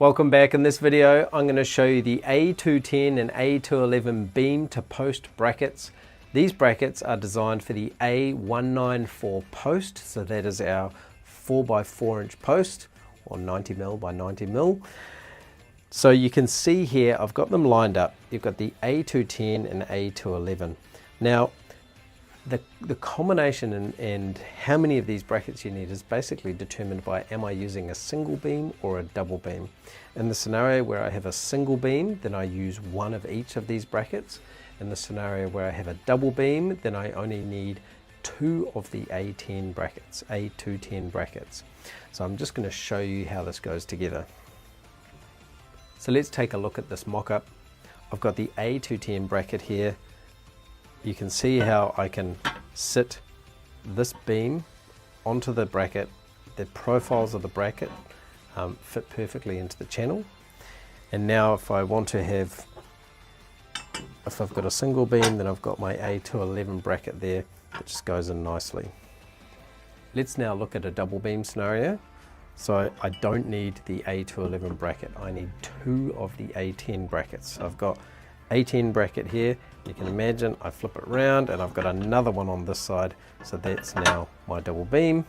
Welcome back. In this video I'm going to show you the A210 and A211 beam to post brackets. These brackets are designed for the A194 post, so that is our 4x4 inch post, or 90mm by 90mm. So you can see here I've got them lined up. You've got the A210 and A211. Now the combination and how many of these brackets you need is basically determined by, am I using a single beam or a double beam? In the scenario where I have a single beam, then I use one of each of these brackets. In the scenario where I have a double beam, then I only need two of the A210 brackets. So I'm just going to show you how this goes together. So let's take a look at this mock-up. I've got the A210 bracket here. You can see how I can sit this beam onto the bracket. The profiles of the bracket fit perfectly into the channel. And now if I want to have, if I've got a single beam, then I've got my A211 bracket there that just goes in nicely. Let's now look at a double beam scenario. So I don't need the A211 bracket, I need two of the A10 brackets. So I've got A10 bracket here, you can imagine I flip it around and I've got another one on this side, so that's now my double beam.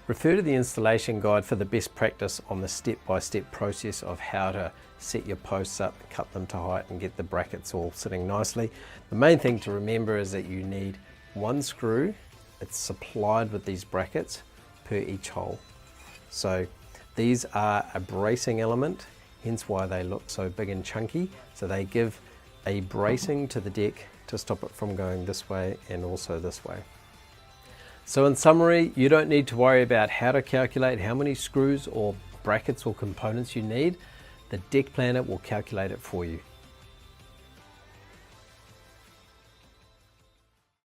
Refer to the installation guide for the best practice on the step-by-step process of how to set your posts up, cut them to height and get the brackets all sitting nicely. The main thing to remember is that you need one screw, it's supplied with these brackets per each hole. So these are a bracing element, hence why they look so big and chunky. So they give a bracing to the deck to stop it from going this way and also this way. So in summary, you don't need to worry about how to calculate how many screws or brackets or components you need. The deck planner will calculate it for you.